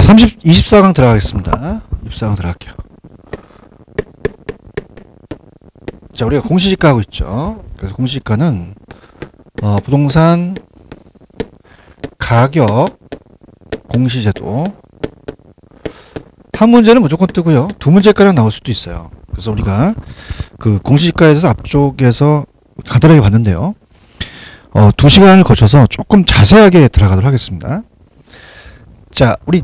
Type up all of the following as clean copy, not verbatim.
24강 들어가겠습니다. 24강 들어갈게요. 자, 우리가 공시지가 하고 있죠. 그래서 공시지가는 부동산 가격 공시제도 한 문제는 무조건 뜨고요. 두 문제가량 나올 수도 있어요. 그래서 우리가 그 공시지가에서 앞쪽에서 간단하게 봤는데요. 2시간을 거쳐서 조금 자세하게 들어가도록 하겠습니다. 자, 우리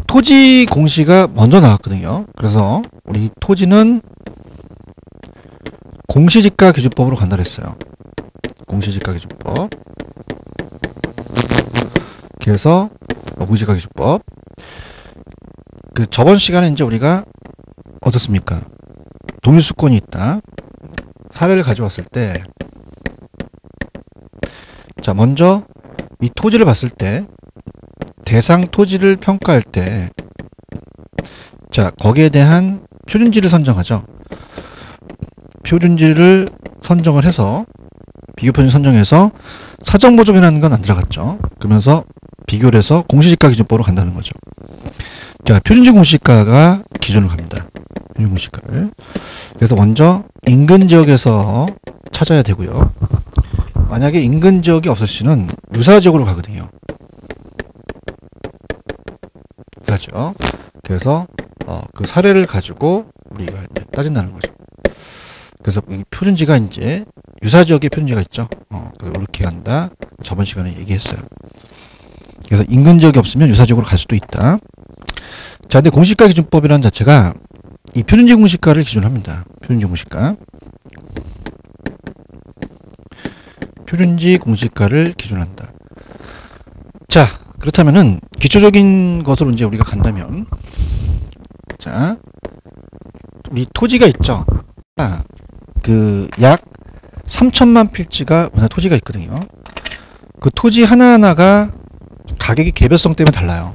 토지 공시가 먼저 나왔거든요. 그래서 우리 토지는 공시지가 기준법으로 간다 그랬어요. 공시지가 기준법. 그래서 공시지가 기준법. 그 저번 시간에 이제 우리가 어떻습니까? 동일수권이 있다. 사례를 가져왔을 때, 자, 먼저 이 토지를 봤을 때, 대상 토지를 평가할 때, 자, 거기에 대한 표준지를 선정하죠. 표준지를 선정을 해서, 비교표준 선정해서 사정보정이라는 건 안 들어갔죠. 그러면서 비교를 해서 공시지가 기준법으로 간다는 거죠. 자, 표준지 공시가가 기준으로 갑니다. 표준지 공시가를. 그래서 먼저 인근 지역에서 찾아야 되고요. 만약에 인근 지역이 없으시면 유사지역으로 가거든요. 그렇죠. 그래서 그 사례를 가지고 우리가 따진다는 거죠. 그래서 이 표준지가 이제 유사지역에 표준지가 있죠. 이렇게 간다. 저번 시간에 얘기했어요. 그래서 인근 지역이 없으면 유사지역으로 갈 수도 있다. 자, 근데 공시가 기준법이라는 자체가 이 표준지 공시가를 기준합니다. 표준지 공시가. 표준지 공시가를 기준한다. 자, 그렇다면은 기초적인 것으로 이제 우리가 간다면, 자, 우리 토지가 있죠. 그 약 3천만 필지가 토지가 있거든요. 그 토지 하나하나가 가격이 개별성 때문에 달라요.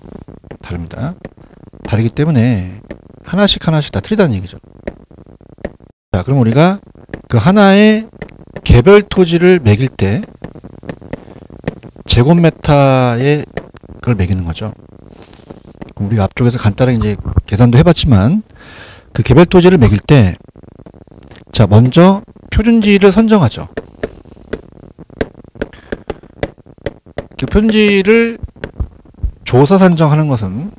다릅니다. 다르기 때문에 하나씩 다 틀리다는 얘기죠. 자, 그럼 우리가 그 하나의 개별 토지를 매길 때 제곱미터에 그걸 매기는 거죠. 우리가 앞쪽에서 간단하게 이제 계산도 해봤지만 그 개별 토지를 매길 때, 자, 먼저 표준지를 선정하죠. 그 표준지를 조사 산정하는 것은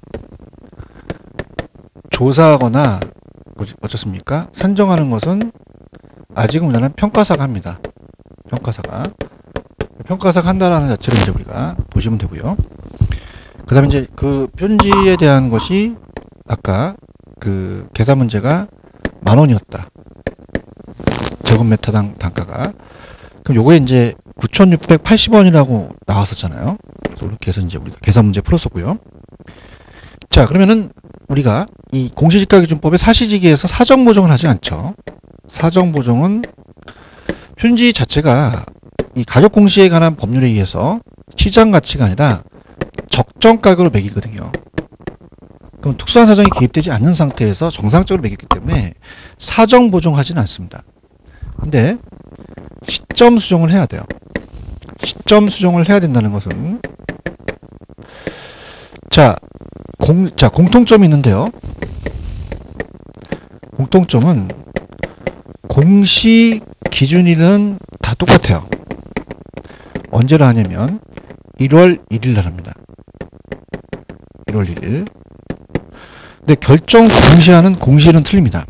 조사하거나 어떻습니까? 산정하는 것은 아직은 우리나라는 평가사가 합니다. 평가사가 한다라는 자체를 이제 우리가 보시면 되고요. 그 다음에 이제 그 표준지에 대한 것이 아까 그 계산 문제가 10,000원이었다. 제곱미터당 단가가. 그럼 요거에 이제 9,680원이라고 나왔었잖아요. 그래서 이렇게 해서 이제 우리가 계산 문제 풀었었고요. 자, 그러면은 우리가 이 공시지가 기준법의 사시지기에서 사정보정을 하지 않죠. 사정보정은 표준지 자체가 이 가격 공시에 관한 법률에 의해서 시장 가치가 아니라 적정 가격으로 매기거든요. 그럼 특수한 사정이 개입되지 않는 상태에서 정상적으로 매겼기 때문에 사정 보정하지는 않습니다. 근데 시점 수정을 해야 돼요. 시점 수정을 해야 된다는 것은, 자, 공통점이 있는데요. 공통점은 공시 기준일은 다 똑같아요. 언제라 하냐면 1월 1일 날 합니다. 1월 1일. 근데 결정 공시하는 공시일은 틀립니다.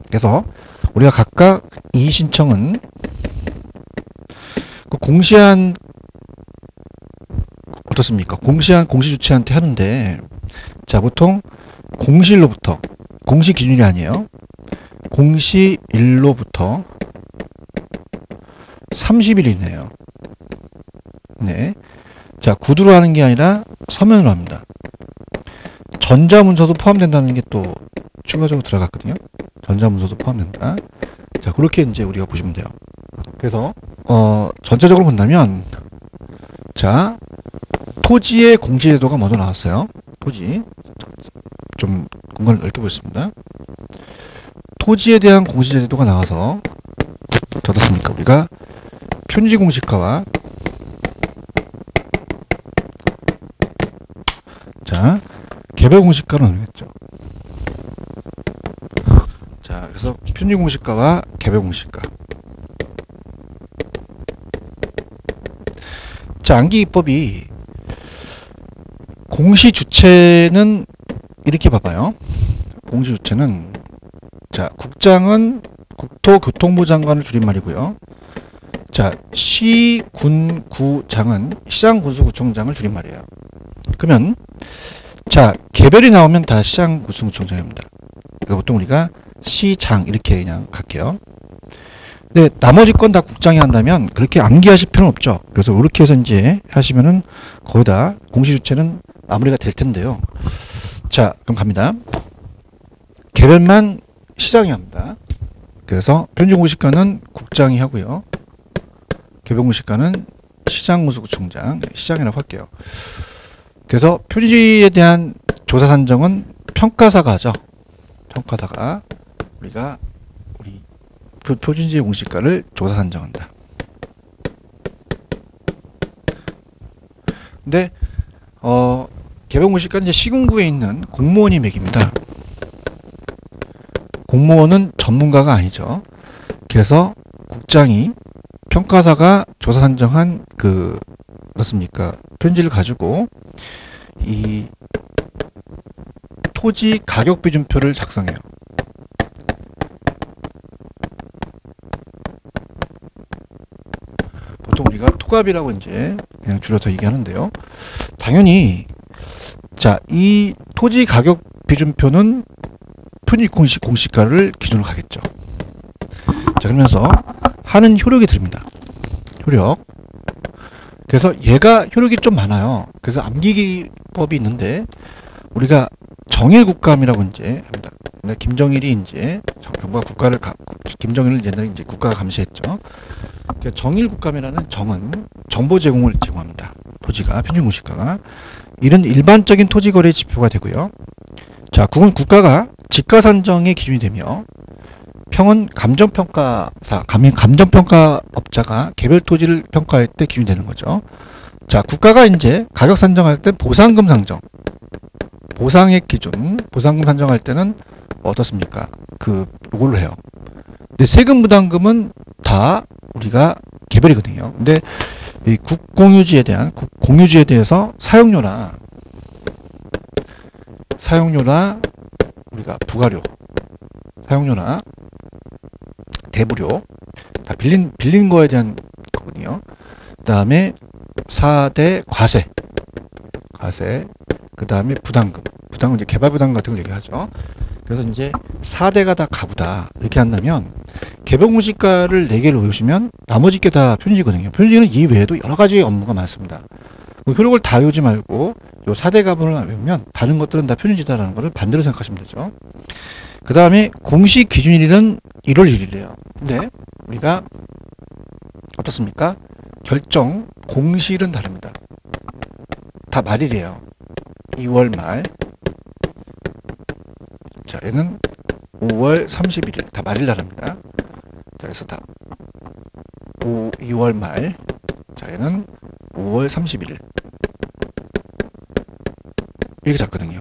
그래서 우리가 각각 이의 신청은 그 공시한 어떻습니까? 공시한 공시주체한테 하는데, 자, 보통 공시일로부터, 공시 기준일이 아니에요. 공시일로부터 30일 이내요. 네. 자, 구두로 하는 게 아니라 서면으로 합니다. 전자문서도 포함된다는 게 또 추가적으로 들어갔거든요. 전자문서도 포함된다. 자, 그렇게 이제 우리가 보시면 돼요. 그래서 전체적으로 본다면, 자, 토지의 공시제도가 먼저 나왔어요. 토지. 좀 공간을 넓게 보겠습니다. 토지에 대한 공시제도가 나와서 어떻습니까? 우리가 표준지 공시가와, 자, 개별 공시가는 어느겠죠. 자, 그래서 평균 공시가와 개별 공시가. 자, 암기기법이 공시 주체는 이렇게 봐봐요. 공시 주체는 자, 국장은 국토교통부 장관을 줄임말이고요. 자, 시, 군, 구장은 시장, 군수, 구청장을 줄임말이에요. 그러면 자, 개별이 나오면 다 시장, 군수, 구청장입니다. 그러니까 보통 우리가 시장 이렇게 그냥 갈게요. 근데 나머지 건 다 국장이 한다면 그렇게 암기하실 필요는 없죠. 그래서 이렇게 해서 이제 하시면은 거의 다 공시 주체는 마무리가 될 텐데요. 자, 그럼 갑니다. 개별만 시장이 합니다. 그래서 평균 공시가는 국장이 하고요. 개별 공시가는 시장, 군수, 구청장, 시장이라고 할게요. 그래서 표지에 대한 조사 산정은 평가사가 하죠. 평가사가 우리가 우리 표준지의 공시가를 조사 산정한다. 근데 개별 공시가는 이제 시군구에 있는 공무원이 매깁니다. 공무원은 전문가가 아니죠. 그래서 국장이 평가사가 조사 산정한 어떻습니까? 편지를 가지고 이 토지 가격 비준표를 작성해요. 보통 우리가 토갑이라고 이제 그냥 줄여서 얘기하는데요. 당연히 자, 이 토지 가격 비준표는 편입 공시가를 기준으로 가겠죠. 자, 그러면서 하는 효력이 들립니다. 효력. 그래서 얘가 효력이 좀 많아요. 그래서 암기기법이 있는데 우리가 정일 국감이라고 이제 합니다. 근데 김정일이 이제 정부가 김정일을 옛날에 이제 국가가 감시했죠. 그러니까 정일 국감이라는 정은 정보 제공을 제공합니다. 토지가 평균 공시가가 이런 일반적인 토지 거래 지표가 되고요. 자, 국은 국가가 지가 산정의 기준이 되며 평은 감정평가업자가 개별 토지를 평가할 때 기준이 되는 거죠. 자, 국가가 이제 가격 산정할 때 보상금 산정, 보상액 기준, 보상금 산정할 때는 어떻습니까? 요걸로 해요. 근데 세금 부담금은 다 우리가 개별이거든요. 근데 이 국공유지에 대해서 사용료나 우리가 부가료, 사용료나 대부료, 다 빌린 거에 대한 거거든요. 그 다음에 4대 과세, 그 다음에 부담금 이제 개발 부담금 같은 걸 얘기하죠. 그래서 이제 4대가 다 가부다 이렇게 한다면 개별 공시가를 4개를 외우시면 나머지 게 다 편지거든요. 편지는 이 외에도 여러 가지 업무가 많습니다. 효력을 다 외우지 말고 요 4대 가분을 외우면 다른 것들은 다 편지다라는 것을 반대로 생각하시면 되죠. 그 다음에 공시 기준일은 1월 1일이에요. 근데 우리가 어떻습니까? 결정 공시일은 다릅니다. 다 말일이에요. 2월 말. 자, 얘는 5월 31일. 다 말일 날입니다. 자, 그래서 다 2월 말. 자, 얘는 5월 31일. 이렇게 잡거든요.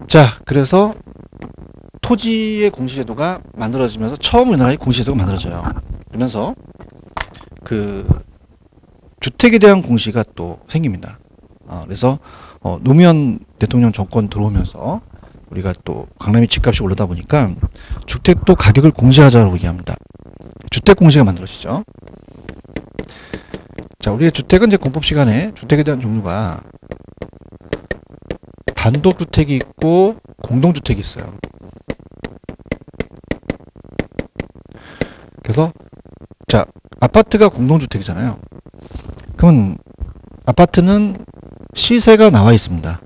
자, 그래서 토지의 공시제도가 만들어지면서 처음 우리나라의 공시제도가 만들어져요. 그러면서 주택에 대한 공시가 또 생깁니다. 그래서 노무현 대통령 정권 들어오면서 우리가 또 강남의 집값이 올라다 보니까 주택도 가격을 공시하자고 얘기합니다. 주택 공시가 만들어지죠. 자, 우리의 주택은 이제 공법 시간에 주택에 대한 종류가 단독주택이 있고 공동주택이 있어요. 그래서 자, 아파트가 공동주택이잖아요. 그러면 아파트는 시세가 나와 있습니다.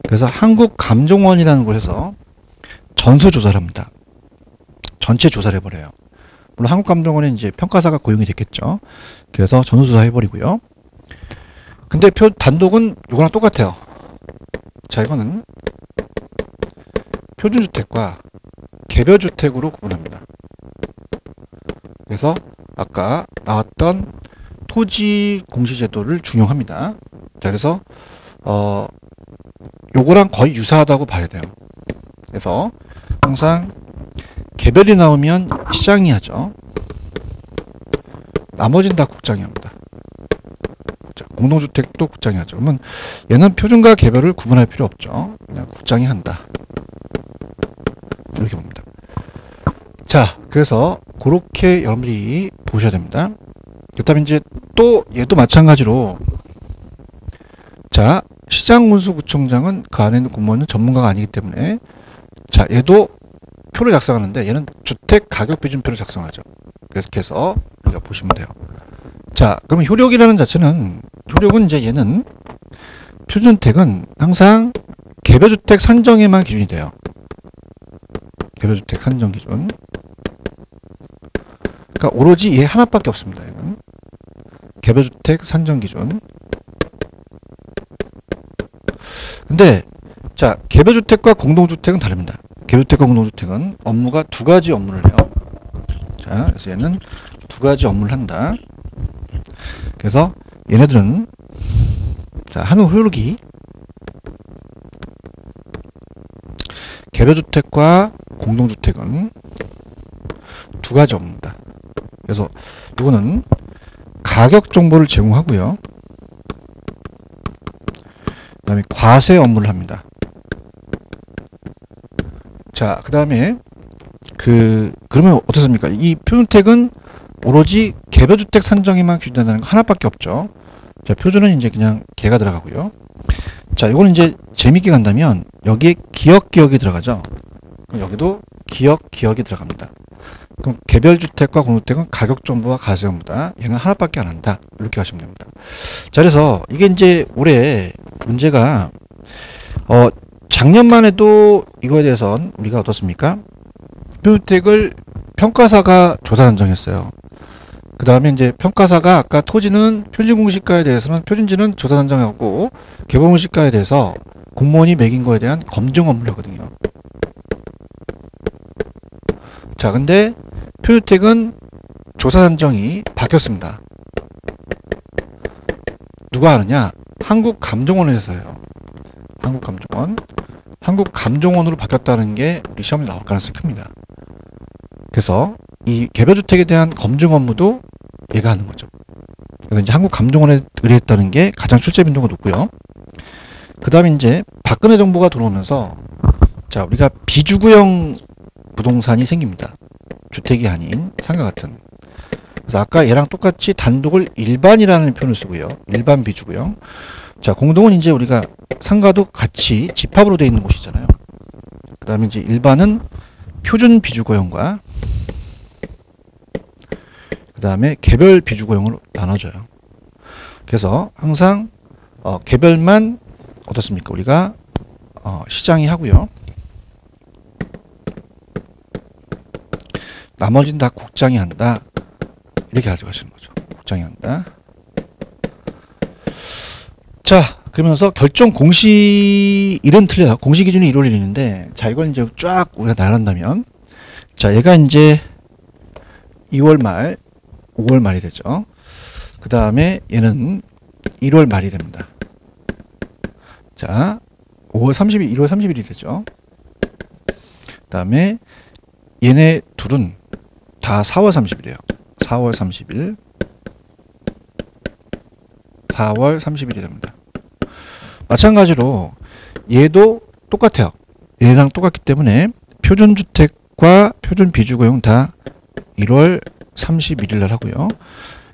그래서 한국감정원이라는 곳에서 전수조사를 합니다. 전체 조사를 해버려요. 물론 한국감정원에 이제 평가사가 고용이 됐겠죠. 그래서 전수조사 해버리고요. 근데 단독은 이거랑 똑같아요. 자, 이거는 표준주택과 개별주택으로 구분합니다. 그래서 아까 나왔던 토지 공시제도를 준용합니다. 자, 그래서 요거랑 거의 유사하다고 봐야 돼요. 그래서 항상 개별이 나오면 시장이 하죠. 나머지는 다 국장이 합니다. 공동주택도 국장이 하죠. 그러면 얘는 표준과 개별을 구분할 필요 없죠. 그냥 국장이 한다. 이렇게 봅니다. 자, 그래서 그렇게 여러분들이 보셔야 됩니다. 그 다음에 이제 또 얘도 마찬가지로, 자, 시장군수구청장은 그 안에 있는 공무원은 전문가가 아니기 때문에, 자, 얘도 표를 작성하는데 얘는 주택가격비준표를 작성하죠. 그래서 해서 우리가 보시면 돼요. 자, 그럼 효력이라는 자체는, 효력은 이제 얘는 표준주택은 항상 개별주택 산정에만 기준이 돼요. 개별주택 산정 기준. 그러니까 오로지 얘 하나밖에 없습니다. 얘는 개별주택 산정 기준. 근데 자, 개별주택과 공동주택은 다릅니다. 개별주택과 공동주택은 업무가 두 가지 업무를 해요. 자, 그래서 얘는 두 가지 업무를 한다. 그래서 얘네들은, 자, 하는 효력이 개별주택과 공동주택은 두 가지 업무입니다. 그래서 이거는 가격 정보를 제공하고요. 그 다음에 과세 업무를 합니다. 자, 그 다음에 그러면 어떻습니까? 이 표준주택은 오로지 개별주택 산정에만 기준된다는 거 하나밖에 없죠. 자, 표준은 이제 그냥 개가 들어가고요. 자, 이거는 이제 재밌게 간다면 여기에 기역이 들어가죠. 그럼 여기도 기역이 들어갑니다. 그럼 개별주택과 공동주택은 가격정보와 과세업무다. 얘는 하나밖에 안 한다. 이렇게 하시면 됩니다. 자, 그래서 이게 이제 올해 문제가 작년만 해도 이거에 대해서는 우리가 어떻습니까? 표준주택을 평가사가 조사 산정했어요. 그 다음에 이제 평가사가 아까 토지는 표준공시가에 대해서는 표준지는 조사 산정하고 개별공시가에 대해서 공무원이 매긴 거에 대한 검증 업무를 하거든요. 자, 근데 표준주택은 조사 산정이 바뀌었습니다. 누가 하느냐? 한국감정원에서 해요. 한국감정원. 한국감정원으로 바뀌었다는 게 우리 시험에 나올 가능성이 큽니다. 그래서 이 개별주택에 대한 검증 업무도 얘가 하는 거죠. 그래서 이제 한국감정원에 의뢰했다는 게 가장 출제 빈도가 높고요. 그 다음에 이제 박근혜 정부가 들어오면서, 자, 우리가 비주구형 부동산이 생깁니다. 주택이 아닌 상가 같은. 그래서 아까 얘랑 똑같이 단독을 일반이라는 표현을 쓰고요. 일반 비주구형. 자, 공동은 이제 우리가 상가도 같이 집합으로 되어 있는 곳이잖아요. 그 다음에 이제 일반은 표준 비주구형과 그 다음에 개별 비주구형으로 나눠져요. 그래서 항상 개별만 어떻습니까? 우리가 시장이 하고요. 나머지는 다 국장이 한다. 이렇게 가져가시는 거죠. 국장이 한다. 자, 그러면서 결정 공시일은 틀려요. 공시 기준이 1월 1일인데, 자, 이걸 이제 쫙 우리가 나간다면, 자, 얘가 이제 2월 말, 5월 말이 되죠. 그 다음에 얘는 1월 말이 됩니다. 자, 5월 30일, 1월 30일이 되죠. 그 다음에 얘네 둘은 다 4월 30일이에요. 4월 30일. 4월 30일이 됩니다. 마찬가지로 얘도 똑같아요. 얘랑 똑같기 때문에 표준주택과 표준비주구형 다 1월 31일 날 하고요.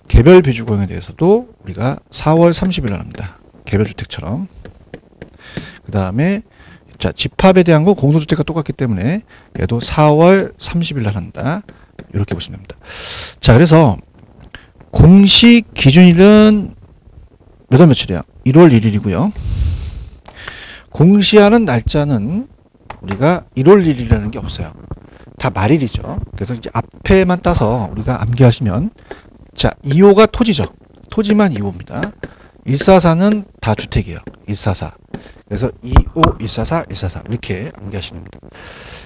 개별 비주구형에 대해서도 우리가 4월 30일 날 합니다. 개별주택처럼. 그 다음에 자, 집합에 대한 거 공동주택과 똑같기 때문에 얘도 4월 30일 날 한다. 이렇게 보시면 됩니다. 자, 그래서 공식 기준일은 몇 월 며칠이야? 1월 1일이고요. 공시하는 날짜는 우리가 1월 1일이라는 게 없어요. 다 말일이죠. 그래서 이제 앞에만 따서 우리가 암기하시면, 자, 2호가 토지죠. 토지만 2호입니다. 144는 다 주택이에요. 144. 그래서 2호, 144, 144 이렇게 암기하시면 됩니다.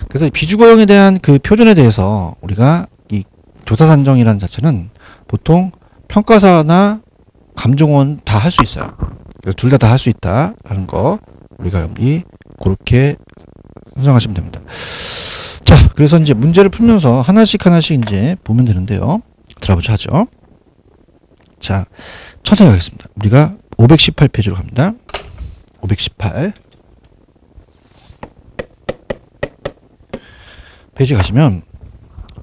그래서 비주거형에 대한 그 표준에 대해서 우리가 이 조사 산정이라는 자체는 보통 평가사나 감정원 다 할 수 있어요. 둘 다 할 수 있다라는 거 우리가 여기 그렇게 선정하시면 됩니다. 자, 그래서 이제 문제를 풀면서 하나씩 이제 보면 되는데요. 들어보자 하죠. 자, 천천히 가겠습니다. 우리가 518페이지로 갑니다. 518 페이지 가시면,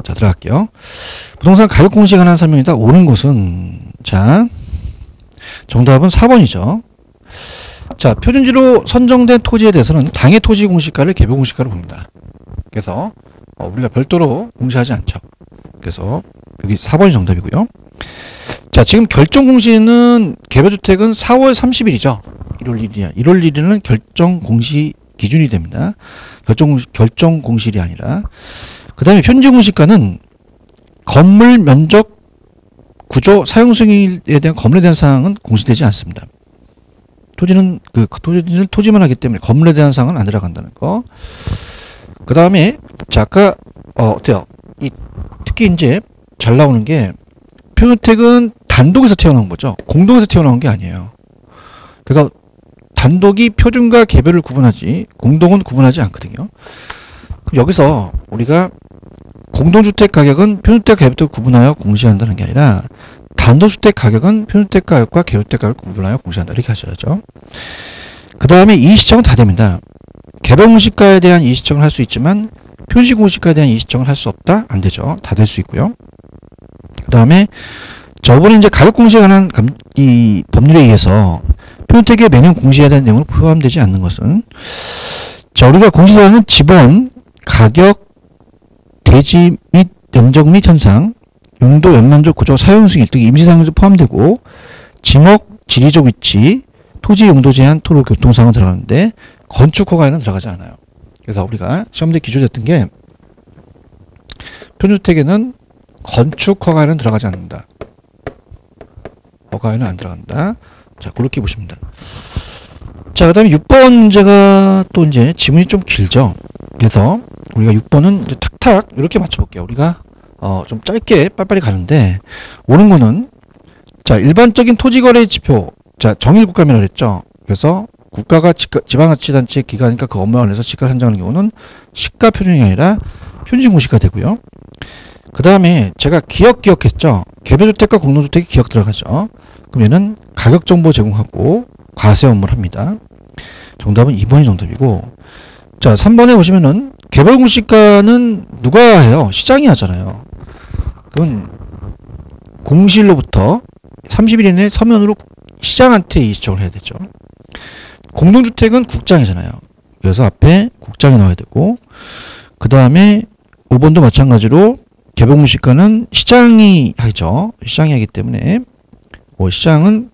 자, 들어갈게요. 부동산 가격 공시에 관한 설명이다. 옳은 곳은, 자, 정답은 4번이죠. 자, 표준지로 선정된 토지에 대해서는 당해 토지 공시가를 개별 공시가로 봅니다. 그래서 우리가 별도로 공시하지 않죠. 그래서 여기 4번이 정답이고요. 자, 지금 결정 공시는 개별주택은 4월 30일이죠. 1월 1일이야. 1월 1일은 결정 공시 기준이 됩니다. 결정 공시일이 아니라. 그 다음에 현지 공시가는 건물 면적, 구조, 사용 승인에 대한 건물에 대한 사항은 공시되지 않습니다. 토지는 토지만 하기 때문에 건물에 대한 사항은 안 들어간다는 거. 그 다음에 자, 아까 어때요? 특히 이제 잘 나오는 게 표준주택은 단독에서 튀어나온 거죠. 공동에서 튀어나온 게 아니에요. 그래서 단독이 표준과 개별을 구분하지 공동은 구분하지 않거든요. 그럼 여기서 우리가 공동주택 가격은 표준주택 가격도 구분하여 공시한다는 게 아니라 단독주택 가격은 표준주택 가격과 개별주택 가격을 구분하여 공시한다. 이렇게 하셔야죠. 그 다음에 이의시청은 다 됩니다. 개별 공시가에 대한 이의시청을 할 수 있지만 표준시 공시가에 대한 이의시청을 할 수 없다? 안 되죠. 다 될 수 있고요. 그 다음에 저번에 이제 가격 공시에 관한 이 법률에 의해서 표준주택의 매년 공시에 대한 내용으로 포함되지 않는 것은, 자, 우리가 공시사항은 지번, 가격, 대지 및 면적 및 현상, 용도, 연면적, 구조, 사용승인 등 임시사항에서 포함되고, 지목, 지리적 위치, 토지 용도 제한, 토로 교통사항은 들어가는데 건축 허가에는 들어가지 않아요. 그래서 우리가 시험대 기초됐던 게 표준주택에는 건축 허가에는 들어가지 않는다. 허가에는 안 들어간다. 자, 그렇게 보십니다. 자, 그 다음에 6번 문제가 또 이제 지문이 좀 길죠. 그래서 우리가 6번은 이제 탁탁 이렇게 맞춰볼게요. 우리가 좀 짧게 빨리빨리 가는데, 옳은 거는, 자, 일반적인 토지거래 지표, 자, 정일국가면을 했죠. 그래서 국가가 지방자치단체 기관이니까 그 업무에 관해서 시가 산정하는 경우는 시가 표준이 아니라 표준시 공시가 되고요. 그 다음에 제가 기억했죠. 개별주택과 공동주택이 기억 들어가죠. 그러면은 가격 정보 제공하고 과세 업무를 합니다. 정답은 2번이 정답이고, 자, 3번에 보시면은 개별 공시가는 누가 해요? 시장이 하잖아요. 그건 공시일로부터 30일 이내에 서면으로 시장한테 이의시청을 해야 되죠. 공동주택은 국장이잖아요. 그래서 앞에 국장이 나와야 되고, 그 다음에 5번도 마찬가지로 개별 공시가는 시장이 하죠. 시장이 하기 때문에 시장은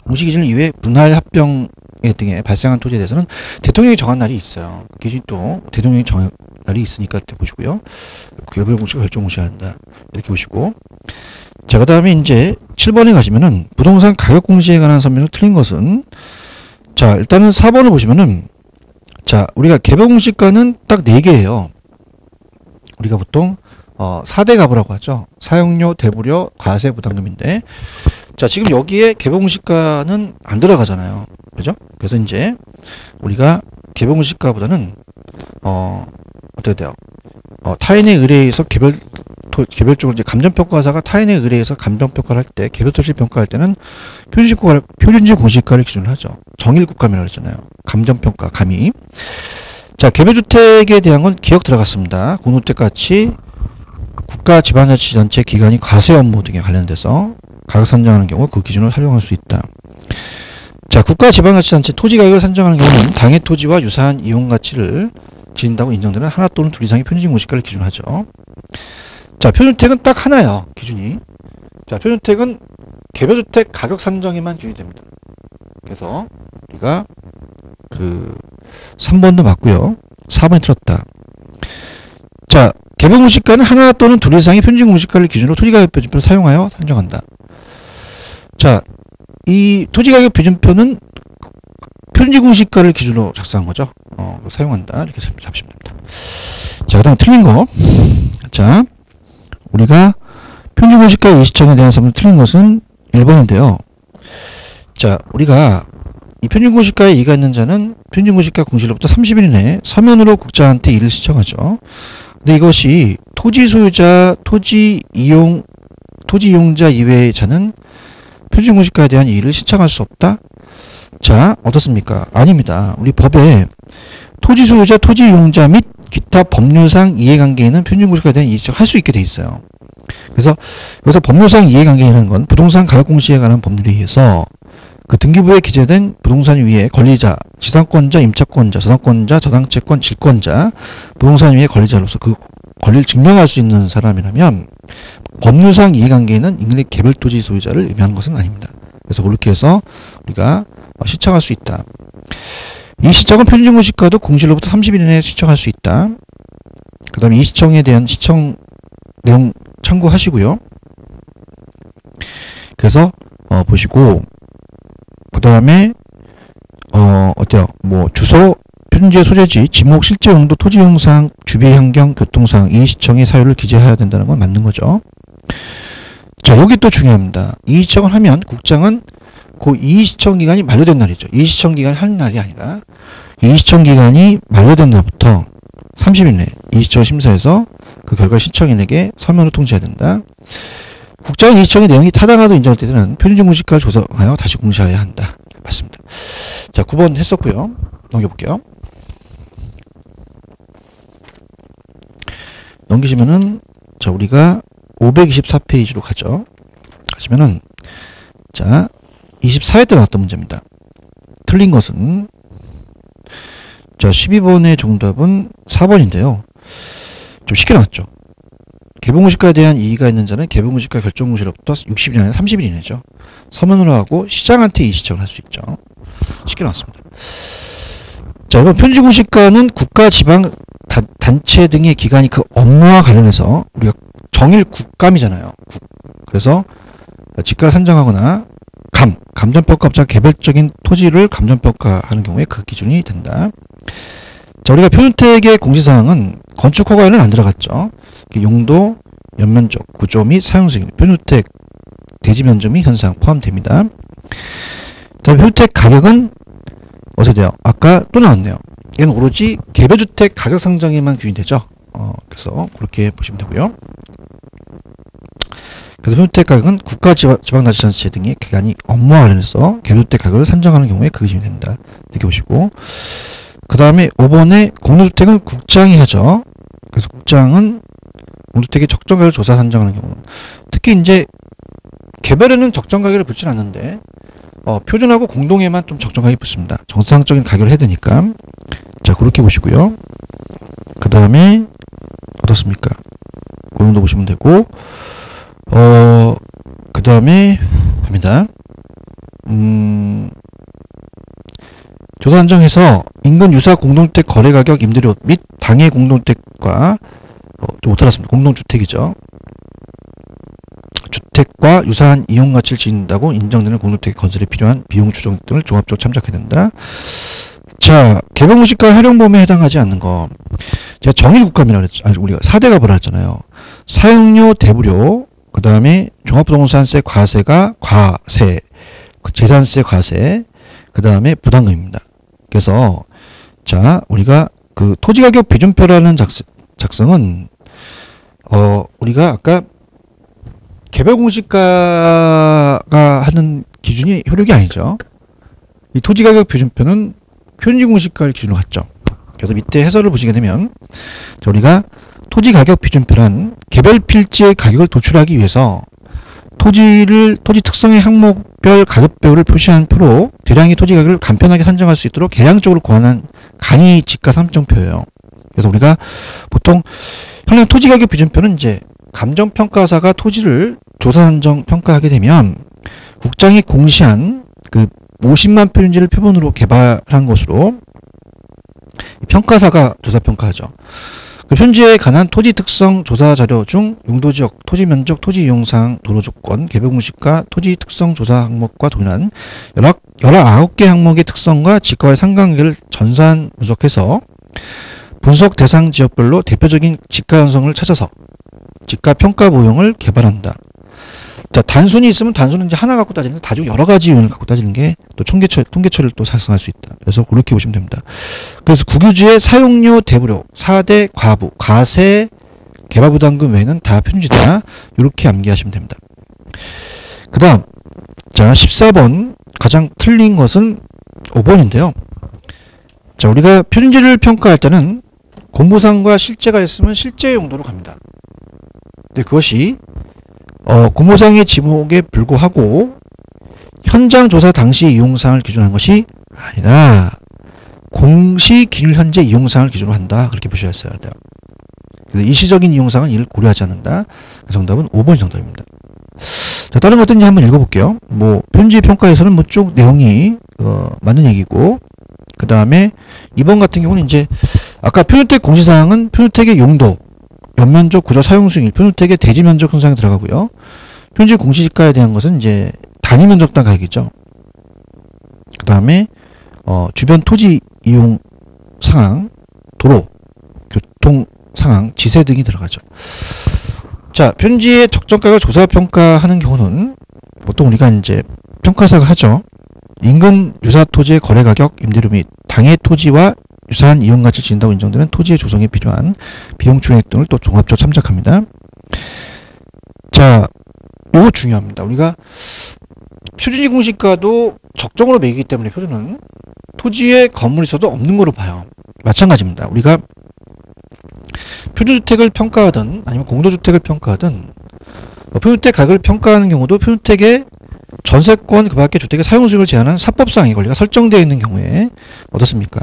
공시기준 이외에 분할 합병 등에 발생한 토지에 대해서는 대통령이 정한 날이 있어요. 기준이 또 대통령이 정한 날이 있으니까 이렇게 보시고요. 개별 공시가 결정 공시해야 한다. 이렇게 보시고, 자, 그 다음에 이제 7번에 가시면은 부동산 가격 공시에 관한 설명을 틀린 것은, 자, 일단은 4번을 보시면은, 자, 우리가 개별 공시가는 딱 4개예요. 우리가 보통 4대 가부라고 하죠. 사용료, 대부료, 과세, 부담금인데, 자, 지금 여기에 개별 공시가는 안 들어가잖아요. 그죠? 그래서 이제 우리가 개별 공시가보다는 어떻게 돼요? 타인의 의뢰에서 개별적으로 이제 감정평가사가 타인의 의뢰에서 감정평가를 할 때, 개별토지 평가할 때는 표준지 공시가를 기준으로 하죠. 정일국가면을 했잖아요. 감정평가, 감이. 자, 개별주택에 대한 건 기억 들어갔습니다. 공동주택같이 국가 지방자치단체 기관이 과세 업무 등에 관련돼서 가격 산정하는 경우 그 기준을 활용할 수 있다. 자, 국가 지방자치단체 토지 가격을 산정하는 경우는 당해 토지와 유사한 이용가치를 지닌다고 인정되는 하나 또는 둘 이상의 표준지 공시가를 기준하죠. 자, 표준주택은 딱 하나예요. 기준이. 자, 표준주택은 개별주택 가격 산정에만 기준이 됩니다. 그래서 우리가 3번도 맞고요. 4번이 틀렸다. 자, 개별 공시가는 하나 또는 둘 이상의 표준지 공시가를 기준으로 토지가격 표준표를 사용하여 산정한다. 자, 이 토지가격 표준표는 표준지 공시가를 기준으로 작성한 거죠. 사용한다. 이렇게 잡으시면 됩니다. 자, 그 다음에 틀린 거. 자, 우리가 표준지 공시가 이의시청에 대한 설명을 틀린 것은 1번인데요. 자, 우리가 이 평균공시가에 이의가 있는 자는 평균공시가 공시로부터 30일 이내에 서면으로 국장한테 이의를 신청하죠. 근데 이것이 토지 소유자, 토지 이용자 이외의 자는 평균공시가에 대한 이의를 신청할 수 없다? 자, 어떻습니까? 아닙니다. 우리 법에 토지 소유자, 토지 이용자 및 기타 법률상 이해관계에는 평균공시가에 대한 이의 신청할 수 있게 돼 있어요. 그래서 여기서 법률상 이해관계라는 건 부동산 가격공시에 관한 법률에 의해서 그 등기부에 기재된 부동산 위에 권리자, 지상권자, 임차권자, 저당권자, 저당채권, 질권자, 부동산 위에 권리자로서 그 권리를 증명할 수 있는 사람이라면 법률상 이해관계에는 인근의 개별토지 소유자를 의미하는 것은 아닙니다. 그래서 그렇게 해서 우리가 시청할 수 있다. 이 시청은 평균공시가도 공시로부터 30일 이내에 시청할 수 있다. 그 다음에 이 시청에 대한 시청 내용 참고하시고요. 그래서 보시고 그 다음에 어때요? 뭐 주소, 표준지의 소재지, 지목, 실제 용도, 토지 형상, 주비 환경, 교통상 이 시청의 사유를 기재해야 된다는 건 맞는 거죠. 자, 여기 또 중요합니다. 이 시청을 하면 국장은 그 이 시청 기간이 만료된 날이죠. 이 시청 기간이 하는 날이 아니라 이 시청 기간이 만료된 날부터 30일 내에 이 시청 심사에서 그 결과 신청인에게 서면으로 통지해야 된다. 국장은 이 시청의 내용이 타당하도 인정할 때는 표준공시가를 조사하여 다시 공시해야 한다. 맞습니다. 자, 9번 했었고요. 넘겨볼게요. 넘기시면은 자, 우리가 524페이지로 가죠. 가시면은 자, 24회 때 나왔던 문제입니다. 틀린 것은 자, 12번의 정답은 4번인데요. 좀 쉽게 나왔죠. 개별공시가에 대한 이의가 있는 자는 개별공시가 결정공시로부터 60일 이내 30일 이내죠. 서면으로 하고 시장한테 이 시청을 할 수 있죠. 쉽게 나왔습니다. 자, 이번 평균공시가는 국가, 지방, 단체 등의 기관이 그 업무와 관련해서 우리가 정일 국감이잖아요. 그래서 지가를 산정하거나 감정평가업자 개별적인 토지를 감정평가하는 경우에 그 기준이 된다. 자, 우리가 표준택의 공시사항은 건축 허가에는 안 들어갔죠. 용도, 연면적, 구조 및 사용승인, 표준택 대지 면적 및 현상 포함됩니다. 다음 표준택 가격은 어떻게 돼요? 아까 또 나왔네요. 얘는 오로지 개별주택 가격 상정에만 규정이 되죠. 그래서 그렇게 보시면 되고요. 그래서 표준택 가격은 국가, 지방자치단체 등의 기관이 업무와 관련해서 개별주택 가격을 산정하는 경우에 그 기준이 된다. 이렇게 보시고, 그 다음에 5번에 공동주택은 국장이 하죠. 그래서 국장은 공동주택의 적정 가격을 조사 산정하는 경우, 특히 이제 개별에는 적정 가격을 붙지는 않는데 표준하고 공동에만 좀 적정 가격이 붙습니다. 정상적인 가격을 해야 되니까. 자, 그렇게 보시고요. 그 다음에 어떻습니까? 그 정도 보시면 되고, 그 다음에 갑니다. 조사 산정해서 인근 유사 공동주택 거래 가격, 임대료 및 당해 공동주택과 좀 못 알았습니다. 공동주택이죠. 주택과 유사한 이용 가치를 지닌다고 인정되는 공동주택 건설에 필요한 비용 추정 등을 종합적으로 참작해야 된다. 자, 개별공시가 활용범위에 해당하지 않는 거. 제가 정일국감이라고 그랬죠. 아니, 우리가 4대가 뭐라 했잖아요. 사용료, 대부료, 그 다음에 종합부동산세 과세가 과세, 재산세 과세, 그 다음에 부담금입니다. 그래서 자, 우리가 그 토지가격 비준표라는 작성은 우리가 아까 개별공시가가 하는 기준이 효력이 아니죠. 이 토지가격 비준표는 표준공시가를 기준으로 갔죠. 그래서 밑에 해설을 보시게 되면 우리가 토지가격 비준표란 개별 필지의 가격을 도출하기 위해서 토지 특성의 항목별 가격표를 표시한 표로 대량의 토지 가격을 간편하게 산정할 수 있도록 개량적으로 고안한 간이 지가 산정표예요. 그래서 우리가 보통 현행 토지 가격 비준표는 이제 감정평가사가 토지를 조사 산정 평가하게 되면 국장이 공시한 그 50만 표준지를 표본으로 개발한 것으로 평가사가 조사 평가하죠. 그 현지에 관한 토지 특성 조사 자료 중 용도지역, 토지 면적, 토지 이용상, 도로 조건, 개별 공시가, 토지 특성 조사 항목과 동일한 19개 항목의 특성과 지가와의 상관관계를 전산 분석해서 분석 대상 지역별로 대표적인 지가 현상을 찾아서 지가 평가 모형을 개발한다. 자, 단순이 있으면 단순은 이제 하나 갖고 따지는데 나중에 여러 가지 요인을 갖고 따지는 게 또 통계처리를 또 작성할 수 있다. 그래서 그렇게 보시면 됩니다. 그래서 국유지의 사용료 대부료, 4대 과부, 과세, 개발부담금 외에는 다 표준지다. 이렇게 암기하시면 됩니다. 그 다음, 자, 14번. 가장 틀린 것은 5번인데요. 자, 우리가 표준지를 평가할 때는 공모상과 실제가 있으면 실제 용도로 갑니다. 근데 그것이 공모상의 지목에 불구하고 현장 조사 당시 이용사항을 기준한 것이 아니라 공시 기율 현재 이용사항을 기준으로 한다. 그렇게 보셔야 돼요. 일시적인 이용사항은 이를 고려하지 않는다. 정답은 5번이 정답입니다. 자, 다른 것든지 한번 읽어볼게요. 뭐 표준지 평가에서는 뭐 쭉 내용이 맞는 얘기고, 그 다음에 2번 같은 경우는 이제 아까 표준택 공시사항은 표준택의 용도, 연면적 구조 사용 수익, 표준택의 대지 면적 형성에 들어가고요. 표준지 공시지가에 대한 것은 이제 단위 면적당 가격이죠. 그 다음에 주변 토지 이용 상황, 도로, 교통 상황, 지세 등이 들어가죠. 자, 표준지의 적정가격을 조사 평가하는 경우는 보통 우리가 이제 평가사가 하죠. 인근 유사 토지의 거래 가격, 임대료 및 당해 토지와 유사한 이용 가치를 지닌다고 인정되는 토지의 조성에 필요한 비용 총액 등을 또 종합적으로 참작합니다. 자, 이거 중요합니다. 우리가 표준지 공시가도 적정으로 매기기 때문에 표준은 토지에 건물이 있어도 없는 거로 봐요. 마찬가지입니다. 우리가 표준주택을 평가하든 아니면 공도주택을 평가하든 표준주택 가격을 평가하는 경우도 표준주택의 전세권 그 밖의 주택의 사용수익을 제한한 사법상의 권리가 설정되어 있는 경우에 어떻습니까?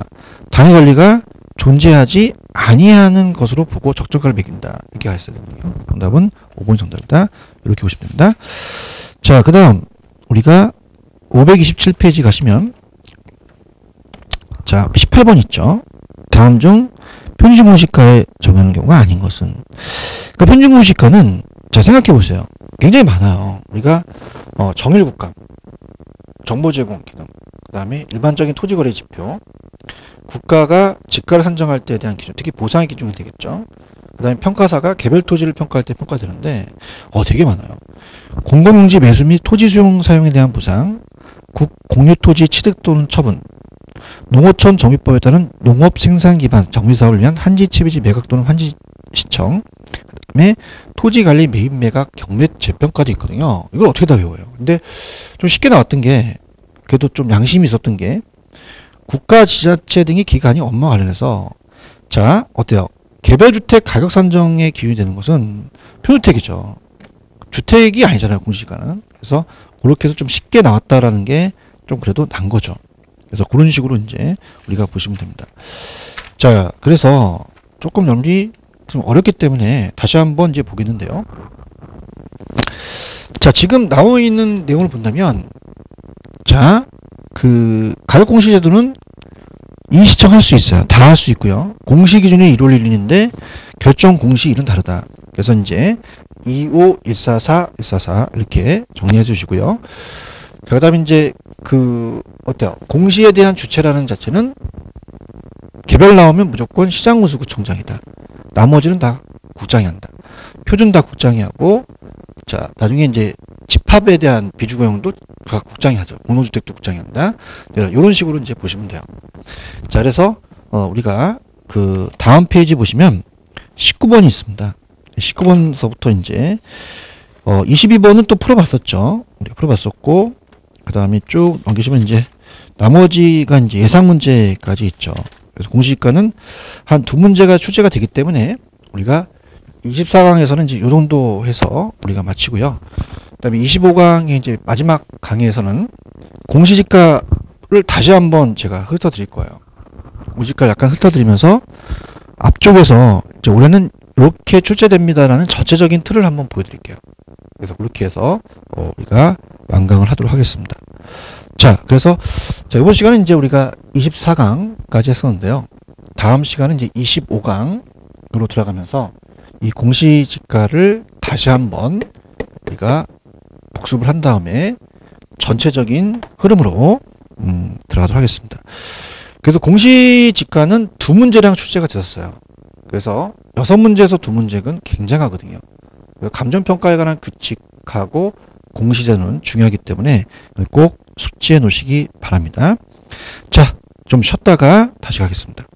당해 권리가 존재하지 아니하는 것으로 보고 적정가를 매긴다. 이렇게 가있어야 되거든요. 정답은 5번이 정답이다. 이렇게 보시면 됩니다. 자, 그 다음 우리가 527페이지 가시면 자, 18번 있죠. 다음 중 표준지 공시가에 적용하는 경우가 아닌 것은, 그러니까 표준지 공시가는 자, 생각해 보세요. 굉장히 많아요. 우리가 정일국감, 정보제공 기능, 그 다음에 일반적인 토지거래 지표, 국가가 지가를 산정할 때에 대한 기준, 특히 보상의 기준이 되겠죠. 그 다음에 평가사가 개별 토지를 평가할 때 평가되는데 되게 많아요. 공공용지 매수 및 토지 수용 사용에 대한 보상, 공유토지 취득 또는 처분, 농어촌 정비법에 따른 농업 생산 기반 정비사업을 위한 한지 채비지 매각 또는 환지 시청, 그다음에 토지 관리 매입 매각 경매 재평가도 있거든요. 이걸 어떻게 다 외워요? 근데 좀 쉽게 나왔던 게, 그래도 좀 양심이 있었던 게, 국가 지자체 등의 기관이 업무와 관련해서 자, 어때요? 개별주택 가격 산정의 기준이 되는 것은 표준주택이죠. 주택이 아니잖아요, 공시지가는. 그래서 그렇게 해서 좀 쉽게 나왔다라는 게 좀 그래도 난 거죠. 그래서 그런 식으로 이제 우리가 보시면 됩니다. 자, 그래서 조금 여러분이 좀 어렵기 때문에 다시 한번 이제 보겠는데요. 자, 지금 나와 있는 내용을 본다면, 자, 그 가격 공시 제도는 이의시청할 수 있어요. 다 할 수 있고요. 공시 기준이 1월 1일인데 결정 공시일은 다르다. 그래서 이제 25, 144, 144 이렇게 정리해 주시고요. 그 다음에 이제 어때요? 공시에 대한 주체라는 자체는 개별 나오면 무조건 시장우수구청장이다. 나머지는 다 국장이 한다. 표준 다 국장이 하고, 자, 나중에 이제 집합에 대한 비주거용도 다 국장이 하죠. 공동주택도 국장이 한다. 이런 식으로 이제 보시면 돼요. 자, 그래서 우리가 그 다음 페이지 보시면 19번이 있습니다. 19번서부터 이제 22번은 또 풀어봤었죠. 우리가 풀어봤었고, 그 다음에 쭉 넘기시면 이제 나머지가 이제 예상 문제까지 있죠. 그래서 공시지가는 한 두 문제가 출제가 되기 때문에 우리가 24강에서는 이제 요 정도 해서 우리가 마치고요. 그 다음에 25강의 이제 마지막 강의에서는 공시지가를 다시 한번 제가 훑어드릴 거예요. 공시지가를 약간 훑어드리면서 앞쪽에서 이제 올해는 이렇게 출제됩니다라는 전체적인 틀을 한번 보여드릴게요. 그래서 그렇게 해서 우리가 완강을 하도록 하겠습니다. 자, 그래서 자, 이번 시간은 이제 우리가 24강까지 했었는데요. 다음 시간은 이제 25강으로 들어가면서 이 공시지가를 다시 한번 우리가 복습을 한 다음에 전체적인 흐름으로 들어가도록 하겠습니다. 그래서 공시지가는 두 문제량 출제가 됐었어요. 그래서 6문제에서 2문제는 굉장하거든요. 감정평가에 관한 규칙하고 공시제는 중요하기 때문에 꼭 숙지해 놓으시기 바랍니다. 자, 좀 쉬었다가 다시 가겠습니다.